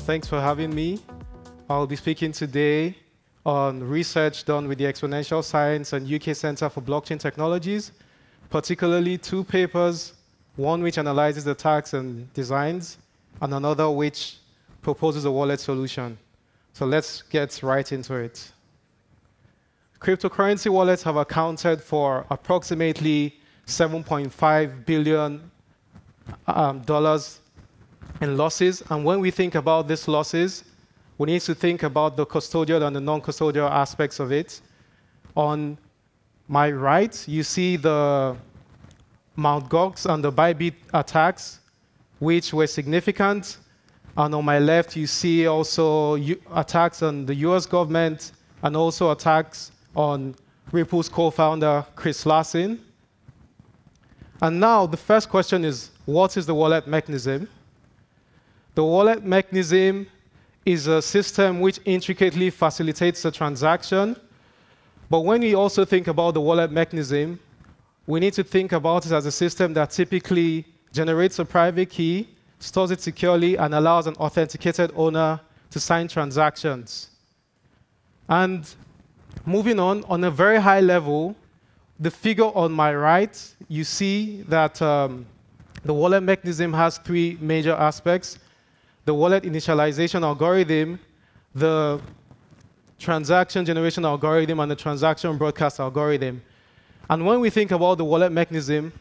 Thanks for having me. I'll be speaking today on research done with the Exponential Science and UK Centre for Blockchain Technologies, particularly two papers, one which analyzes attacks and designs, and another which proposes a wallet solution. So let's get right into it. Cryptocurrency wallets have accounted for approximately $7.5 billion in losses. And when we think about these losses, we need to think about the custodial and the non-custodial aspects of it. On my right, you see the Mt. Gox and the Bybit attacks, which were significant. And on my left, you see also attacks on the US government and also attacks on Ripple's co-founder, Chris Larsen. And now the first question is, what is the wallet mechanism? The wallet mechanism is a system which intricately facilitates a transaction. But when we also think about the wallet mechanism, we need to think about it as a system that typically generates a private key, stores it securely, and allows an authenticated owner to sign transactions. And moving on a very high level, the figure on my right, you see that the wallet mechanism has three major aspects: the wallet initialization algorithm, the transaction generation algorithm, and the transaction broadcast algorithm. And when we think about the wallet mechanism,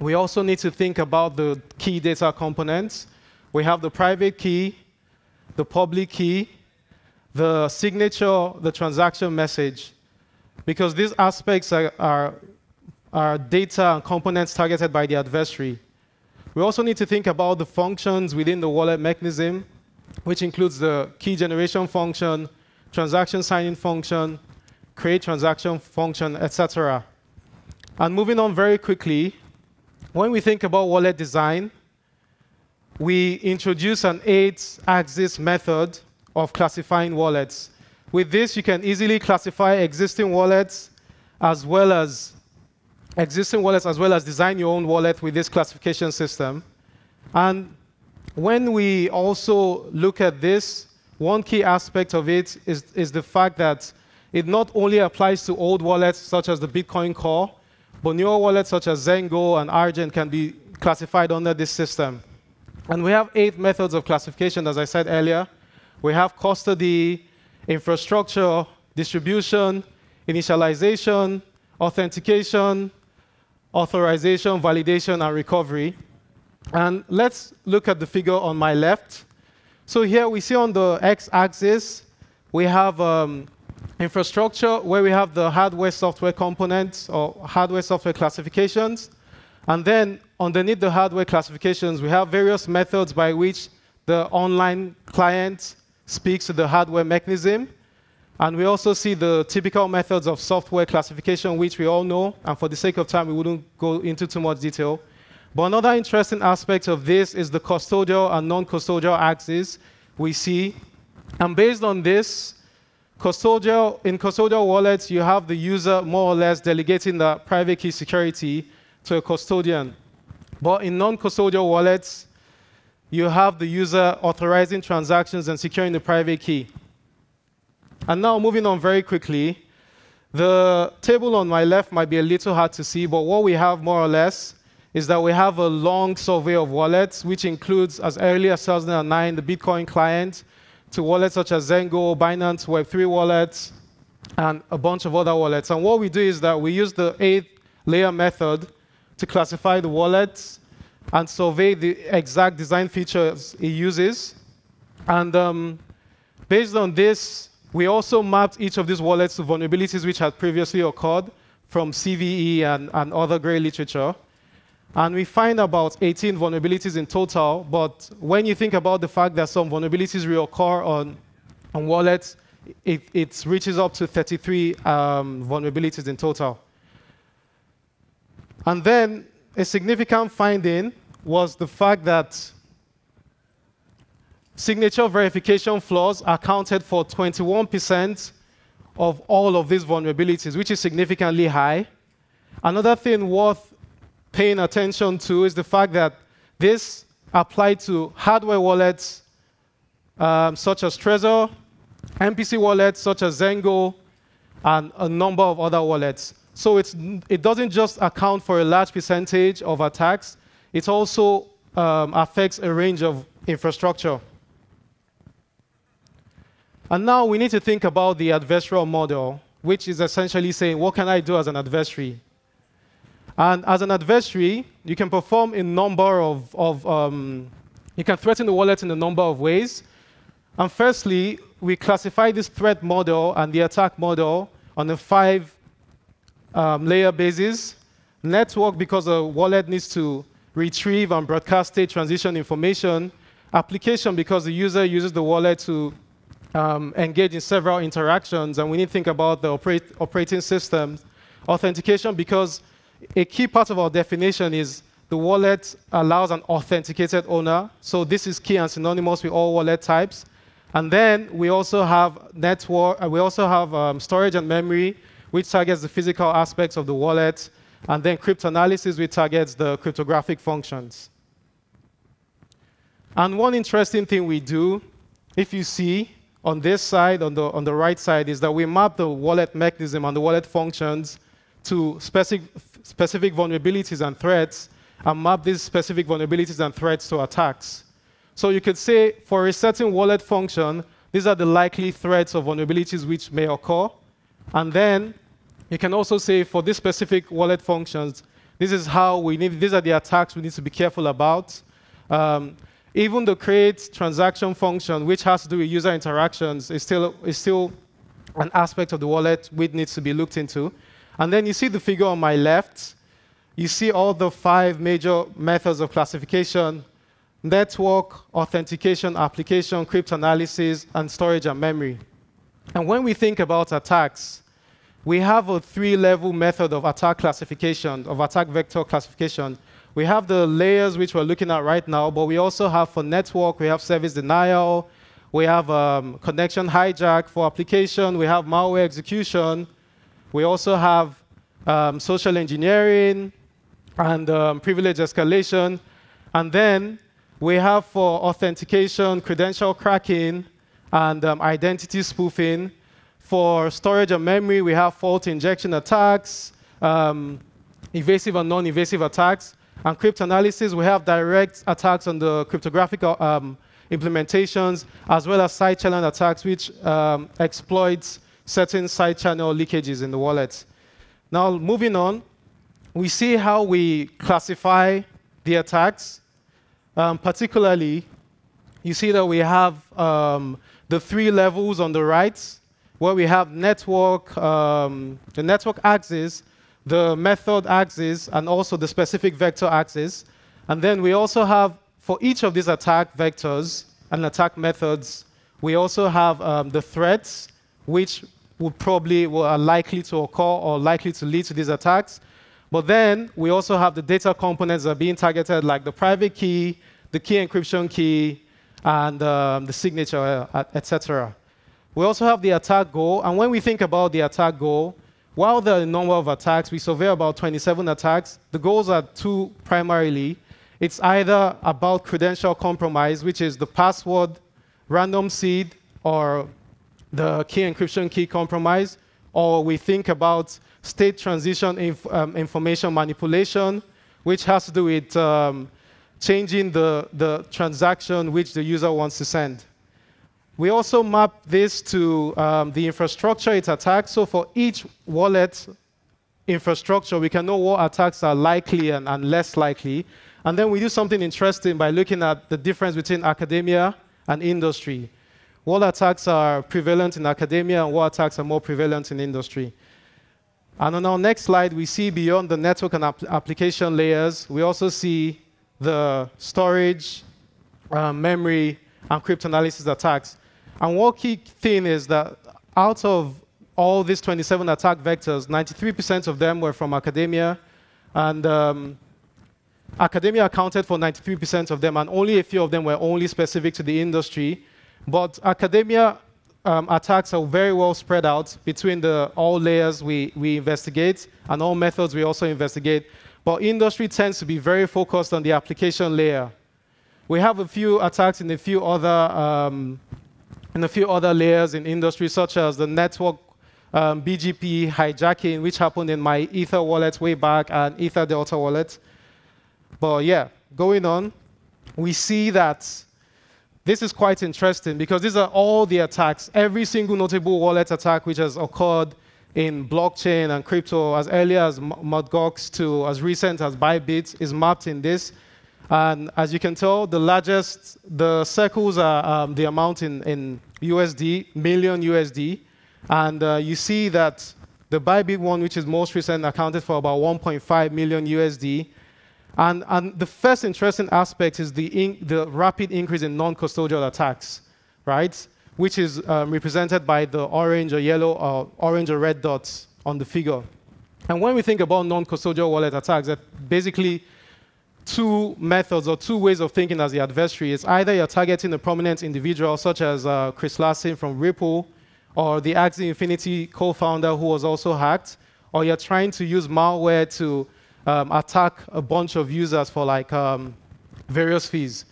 we also need to think about the key data components. We have the private key, the public key, the signature, the transaction message, because these aspects are data and components targeted by the adversary. We also need to think about the functions within the wallet mechanism, which includes the key generation function, transaction signing function, create transaction function, etc. And moving on very quickly, when we think about wallet design, we introduce an 8-axis method of classifying wallets. With this, you can easily classify existing wallets as well as design your own wallet with this classification system. And when we also look at this, one key aspect of it is the fact that it not only applies to old wallets such as the Bitcoin Core, but newer wallets such as Zengo and Argent can be classified under this system. And we have 8 methods of classification, as I said earlier. We have custody, infrastructure, distribution, initialization, authentication, authorization, validation, and recovery. And let's look at the figure on my left. So here we see on the x-axis, we have infrastructure, where we have the hardware-software components or hardware-software classifications. And then underneath the hardware classifications, we have various methods by which the online client speaks to the hardware mechanism. And we also see the typical methods of software classification, which we all know. And for the sake of time, we wouldn't go into too much detail. But another interesting aspect of this is the custodial and non-custodial axis we see. And based on this, in custodial wallets, you have the user more or less delegating the private key security to a custodian. But in non-custodial wallets, you have the user authorizing transactions and securing the private key. And now moving on very quickly, the table on my left might be a little hard to see, but what we have more or less is that we have a long survey of wallets, which includes, as early as 2009, the Bitcoin client, to wallets such as Zengo, Binance, Web3 wallets, and a bunch of other wallets. And what we do is that we use the 8-layer method to classify the wallets and survey the exact design features it uses. And based on this, we also mapped each of these wallets to vulnerabilities which had previously occurred from CVE and other gray literature. And we find about 18 vulnerabilities in total. But when you think about the fact that some vulnerabilities reoccur on wallets, it reaches up to 33 vulnerabilities in total. And then a significant finding was the fact that signature verification flaws accounted for 21% of all of these vulnerabilities, which is significantly high. Another thing worth paying attention to is the fact that this applied to hardware wallets such as Trezor, MPC wallets such as Zengo, and a number of other wallets. So it doesn't just account for a large percentage of attacks, it also affects a range of infrastructure. And now we need to think about the adversarial model, which is essentially saying, what can I do as an adversary? And as an adversary, you can perform a number you can threaten the wallet in a number of ways. And firstly, we classify this threat model and the attack model on a 5-layer basis. Network, because a wallet needs to retrieve and broadcast state transition information. Application, because the user uses the wallet to engage in several interactions, and we need to think about the operating system. Authentication, because a key part of our definition is the wallet allows an authenticated owner. So this is key and synonymous with all wallet types. And then we also have network. We also have storage and memory, which targets the physical aspects of the wallet. And then cryptanalysis, which targets the cryptographic functions. And one interesting thing we do, if you see on this side, on the right side, is that we map the wallet mechanism and the wallet functions to specific vulnerabilities and threats, and map these specific vulnerabilities and threats to attacks. So you could say, for a certain wallet function, these are the likely threats or vulnerabilities which may occur. And then you can also say, for these specific wallet functions, these are the attacks we need to be careful about. Even the create transaction function, which has to do with user interactions, is still an aspect of the wallet which needs to be looked into. And then you see the figure on my left. You see all the 5 major methods of classification: network, authentication, application, cryptanalysis, and storage and memory. And when we think about attacks, we have a 3-level method of attack classification, of attack vector classification. We have the layers which we're looking at right now, but we also have, for network, we have service denial, we have connection hijack. For application, we have malware execution. We also have social engineering and privilege escalation. And then we have, for authentication, credential cracking and identity spoofing. For storage and memory, we have fault injection attacks, evasive and non-evasive attacks. And cryptanalysis, we have direct attacks on the cryptographic implementations, as well as side channel attacks, which exploits certain side channel leakages in the wallet. Now, moving on, we see how we classify the attacks. Particularly, you see that we have the 3 levels on the right, where we have network, the network axis, the method axis, and also the specific vector axis. And then we also have, for each of these attack vectors and attack methods, we also have the threats, which are likely to occur or likely to lead to these attacks. But then we also have the data components that are being targeted, like the private key, the key encryption key, and the signature, etc. We also have the attack goal. And when we think about the attack goal, while there are a number of attacks, we survey about 27 attacks. The goals are 2 primarily. It's either about credential compromise, which is the password, random seed, or the key encryption key compromise, or we think about state transition information manipulation, which has to do with changing the transaction which the user wants to send. We also map this to the infrastructure it attacks. So for each wallet infrastructure, we can know what attacks are likely and less likely. And then we do something interesting by looking at the difference between academia and industry. What attacks are prevalent in academia and what attacks are more prevalent in industry. And on our next slide, we see beyond the network and application layers, we also see the storage, memory, and cryptanalysis attacks. And one key thing is that out of all these 27 attack vectors, 93% of them were from academia. And academia accounted for 93% of them, and only a few of them were only specific to the industry. But academia attacks are very well spread out between all layers we investigate and all methods we also investigate. But industry tends to be very focused on the application layer. We have a few attacks in a few other layers in industry, such as the network BGP hijacking, which happened in my Ether wallet way back and Ether Delta wallet. But yeah, going on, we see that this is quite interesting because these are all the attacks. Every single notable wallet attack which has occurred in blockchain and crypto, as early as Mt. Gox to as recent as Bybit, is mapped in this. And as you can tell, the circles are the amount in USD, million USD. And you see that the Bybit one, which is most recent, accounted for about 1.5 million USD. And the first interesting aspect is the rapid increase in non-custodial attacks, right? Which is represented by the orange or yellow or orange or red dots on the figure. And when we think about non-custodial wallet attacks, there are basically two methods or two ways of thinking as the adversary. It's either you're targeting a prominent individual, such as Chris Larsen from Ripple, or the Axie Infinity co-founder who was also hacked, or you're trying to use malware to attack a bunch of users for like various fees.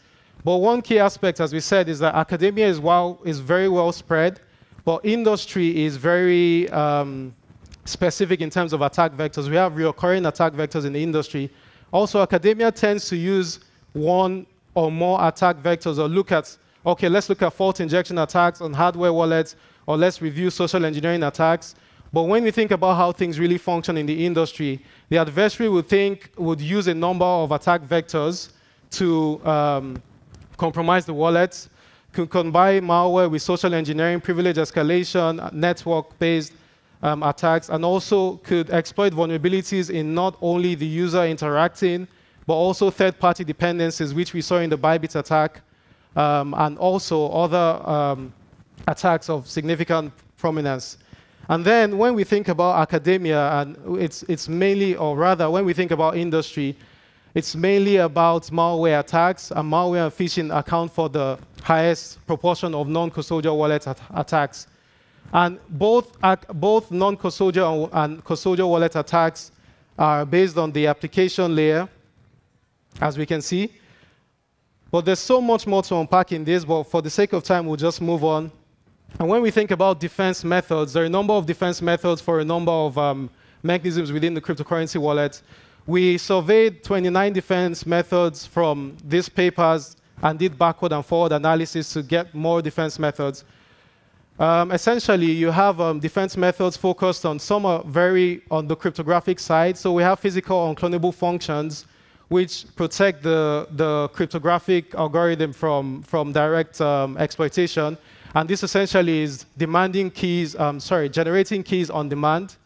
But one key aspect, as we said, is that academia is very well spread, but industry is very specific in terms of attack vectors. We have recurring attack vectors in the industry. Also, academia tends to use one or more attack vectors or let's look at fault injection attacks on hardware wallets, or let's review social engineering attacks. But when we think about how things really function in the industry, the adversary would use a number of attack vectors to compromise the wallets, could combine malware with social engineering, privilege escalation, network-based attacks, and also could exploit vulnerabilities in not only the user interacting, but also third-party dependencies, which we saw in the Bybit attack, and also other attacks of significant prominence. And then when we think about academia, and it's mainly, or rather, when we think about industry, it's mainly about malware attacks, and malware and phishing account for the highest proportion of non-custodial wallet attacks. And both non-custodial and custodial wallet attacks are based on the application layer, as we can see. But there's so much more to unpack in this, but for the sake of time, we'll just move on. And when we think about defense methods, there are a number of defense methods for a number of mechanisms within the cryptocurrency wallet. We surveyed 29 defense methods from these papers and did backward and forward analysis to get more defense methods. Essentially, you have defense methods focused on some are very on the cryptographic side. So we have physical unclonable functions, which protect the cryptographic algorithm from direct exploitation. And this essentially is generating keys on demand,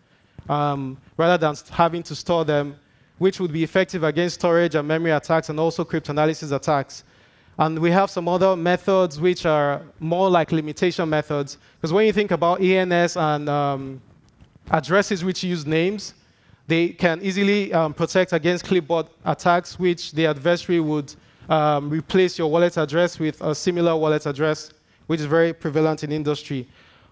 rather than having to store them, which would be effective against storage and memory attacks and also cryptanalysis attacks. And we have some other methods which are more like limitation methods. Because when you think about ENS and addresses which use names, they can easily protect against clipboard attacks, which the adversary would replace your wallet address with a similar wallet address, which is very prevalent in industry.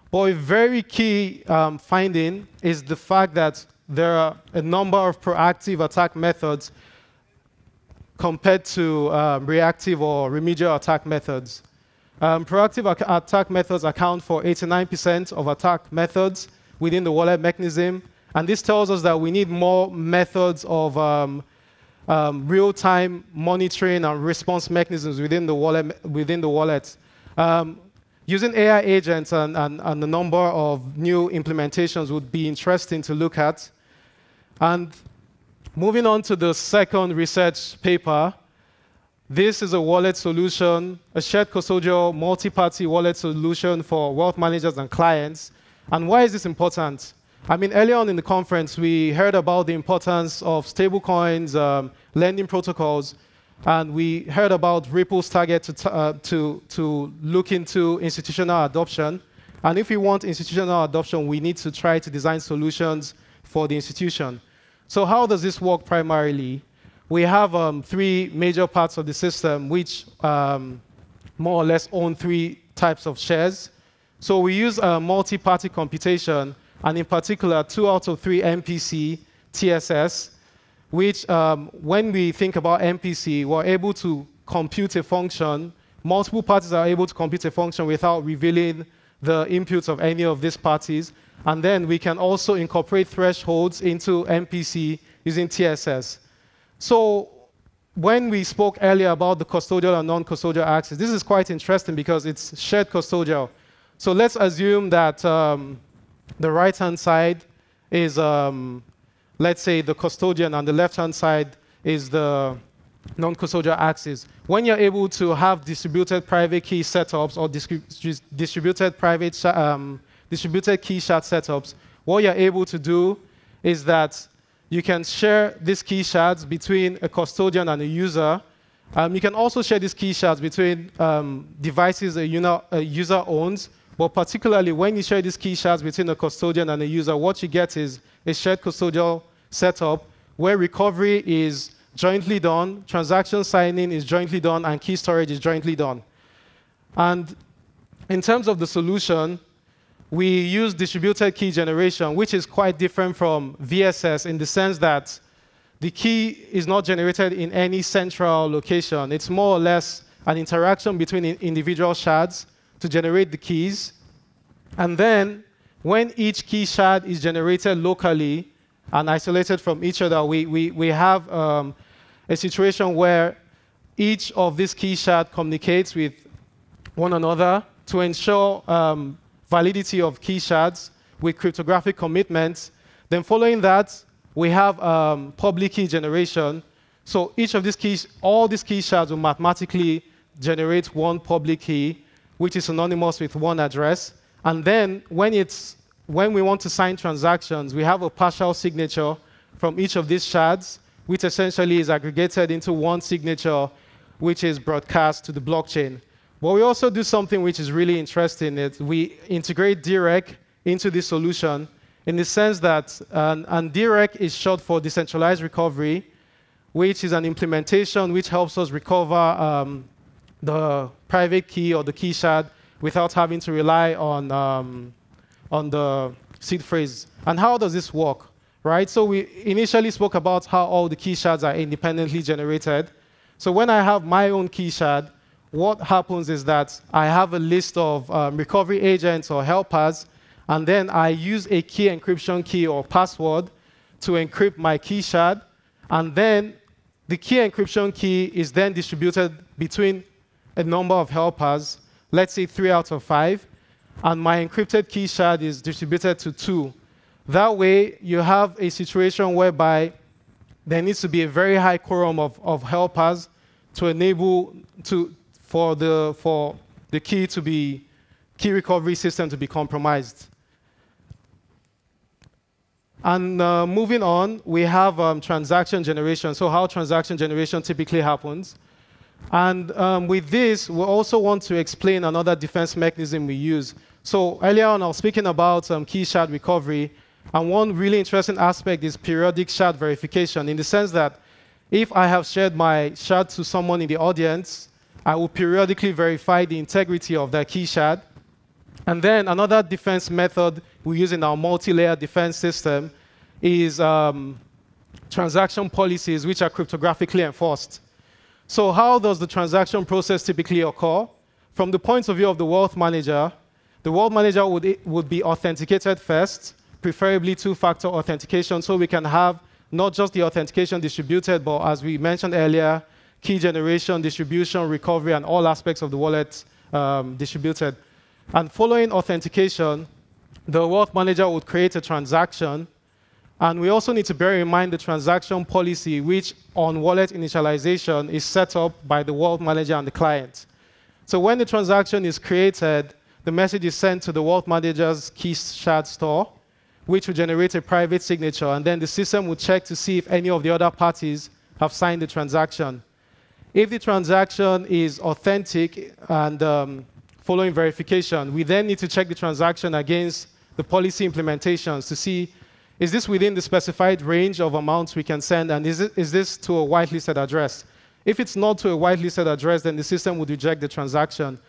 But a very key finding is the fact that there are a number of proactive attack methods compared to reactive or remedial attack methods. Proactive attack methods account for 89% of attack methods within the wallet mechanism. And this tells us that we need more methods of real-time monitoring and response mechanisms within the wallet. Using AI agents and a number of new implementations would be interesting to look at. And moving on to the second research paper, this is a wallet solution, a shared custodial multi-party wallet solution for wealth managers and clients. And why is this important? I mean, earlier on in the conference, we heard about the importance of stablecoins, lending protocols, and we heard about Ripple's target to look into institutional adoption. And if we want institutional adoption, we need to try to design solutions for the institution. So how does this work primarily? We have three major parts of the system, which more or less own three types of shares. So we use multi-party computation, and in particular, 2 out of 3 MPC TSS, which when we think about MPC, we're able to compute a function. Multiple parties are able to compute a function without revealing the inputs of any of these parties. And then we can also incorporate thresholds into MPC using TSS. So when we spoke earlier about the custodial and non-custodial access, this is quite interesting because it's shared custodial. So let's assume that the right-hand side is, let's say, the custodian, and the left-hand side is the non-custodial access. When you're able to have distributed private key setups or distributed key shard setups, what you're able to do is that you can share these key shards between a custodian and a user. You can also share these key shards between devices a user owns, but particularly when you share these key shards between a custodian and a user, what you get is a shared custodial setup where recovery is jointly done, transaction signing is jointly done, and key storage is jointly done. And in terms of the solution, we use distributed key generation, which is quite different from VSS in the sense that the key is not generated in any central location. It's more or less an interaction between individual shards to generate the keys. And then when each key shard is generated locally and isolated from each other, we have a situation where each of these key shards communicates with one another to ensure validity of key shards with cryptographic commitments. Then following that, we have public key generation. So each of these keys, all these key shards will mathematically generate one public key, which is synonymous with one address. And then when we want to sign transactions, we have a partial signature from each of these shards, which essentially is aggregated into one signature, which is broadcast to the blockchain. But we also do something which is really interesting. We integrate DREC into this solution in the sense that, and DREC is short for decentralized recovery, which is an implementation which helps us recover the private key or the key shard without having to rely on the seed phrase. And how does this work? Right? So we initially spoke about how all the key shards are independently generated. So when I have my own key shard, what happens is that I have a list of recovery agents or helpers, and then I use a key encryption key or password to encrypt my key shard. And then the key encryption key is then distributed between a number of helpers, let's say 3 out of 5, and my encrypted key shard is distributed to 2. That way, you have a situation whereby there needs to be a very high quorum of helpers to enable for the key recovery system to be compromised. And moving on, we have transaction generation. So how transaction generation typically happens. And with this, we also want to explain another defense mechanism we use. So earlier on, I was speaking about key shard recovery. And one really interesting aspect is periodic shard verification, in the sense that if I have shared my shard to someone in the audience, I will periodically verify the integrity of that key shard. And then another defense method we use in our multi-layer defense system is transaction policies, which are cryptographically enforced. So how does the transaction process typically occur? From the point of view of the wealth manager would be authenticated first, preferably two-factor authentication, so we can have not just the authentication distributed, but as we mentioned earlier, key generation, distribution, recovery, and all aspects of the wallet distributed. And following authentication, the wealth manager would create a transaction. And we also need to bear in mind the transaction policy, which on wallet initialization is set up by the wealth manager and the client. So when the transaction is created, the message is sent to the wealth manager's key shard store, which will generate a private signature, and then the system will check to see if any of the other parties have signed the transaction. If the transaction is authentic and following verification, we then need to check the transaction against the policy implementations to see, is this within the specified range of amounts we can send, and is this to a whitelisted address? If it's not to a whitelisted address, then the system would reject the transaction.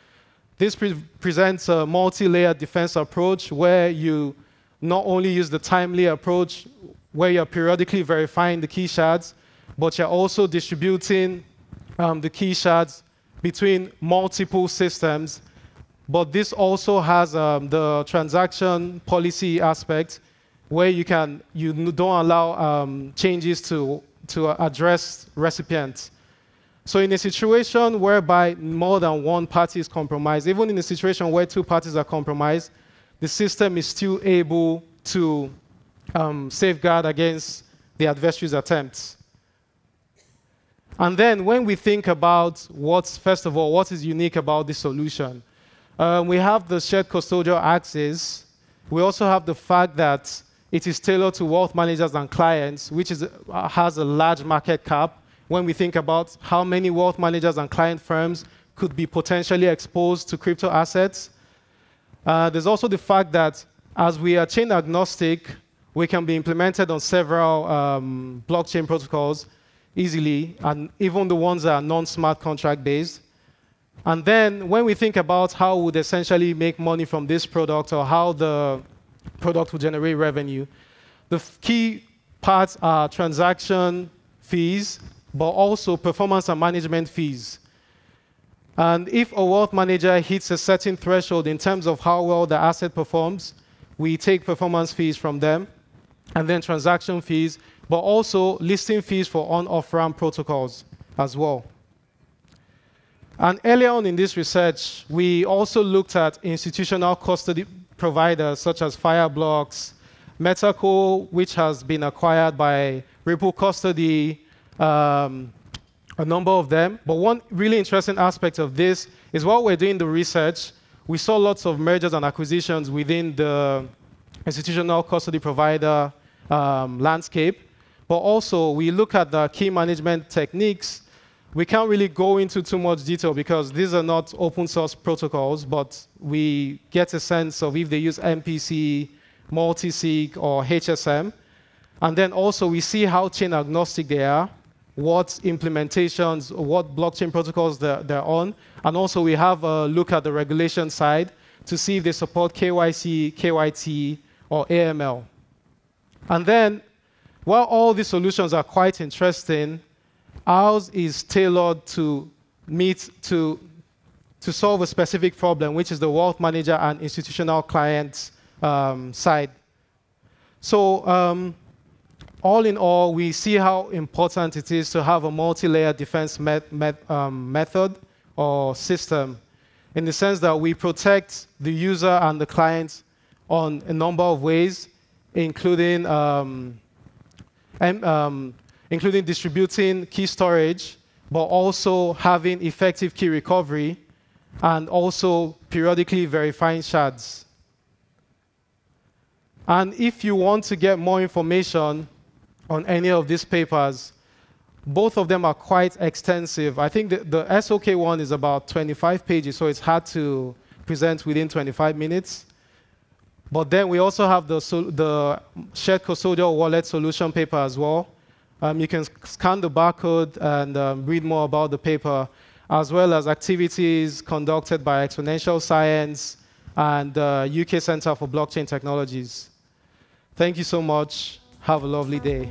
This presents a multi-layer defense approach where you not only use the timely approach where you're periodically verifying the key shards, but you're also distributing the key shards between multiple systems. But this also has the transaction policy aspect, where you don't allow changes to address recipients. So in a situation whereby more than one party is compromised, even in a situation where two parties are compromised, the system is still able to safeguard against the adversary's attempts. And then when we think about first of all, what is unique about this solution, we have the shared custodial axis. We also have the fact that it is tailored to wealth managers and clients, which has a large market cap. When we think about how many wealth managers and client firms could be potentially exposed to crypto assets. There's also the fact that as we are chain agnostic, we can be implemented on several blockchain protocols easily, and even the ones that are non-smart contract based. And then when we think about how we would essentially make money from this product, or how the product will generate revenue, the key parts are transaction fees, but also performance and management fees. And if a wealth manager hits a certain threshold in terms of how well the asset performs, we take performance fees from them, and then transaction fees, but also listing fees for on-off-ramp protocols as well. And earlier on in this research, we also looked at institutional custody providers such as Fireblocks, Metaco, which has been acquired by Ripple Custody, a number of them. But one really interesting aspect of this is while we're doing the research, we saw lots of mergers and acquisitions within the institutional custody provider landscape. But also, we look at the key management techniques. We can't really go into too much detail because these are not open source protocols, but we get a sense of if they use MPC, multisig, or HSM. And then also, we see how chain agnostic they are, what implementations, what blockchain protocols they're on. And also, we have a look at the regulation side to see if they support KYC, KYT, or AML. And then, while all these solutions are quite interesting, ours is tailored to solve a specific problem, which is the wealth manager and institutional client side. So all in all, we see how important it is to have a multi-layer defense method or system, in the sense that we protect the user and the client on a number of ways, including distributing key storage, but also having effective key recovery, and also periodically verifying shards. And if you want to get more information on any of these papers, both of them are quite extensive. I think the SOK one is about 25 pages, so it's hard to present within 25 minutes. But then we also have the shared custodial wallet solution paper as well. You can scan the barcode and read more about the paper, as well as activities conducted by Exponential Science and the UK Centre for Blockchain Technologies. Thank you so much. Have a lovely day.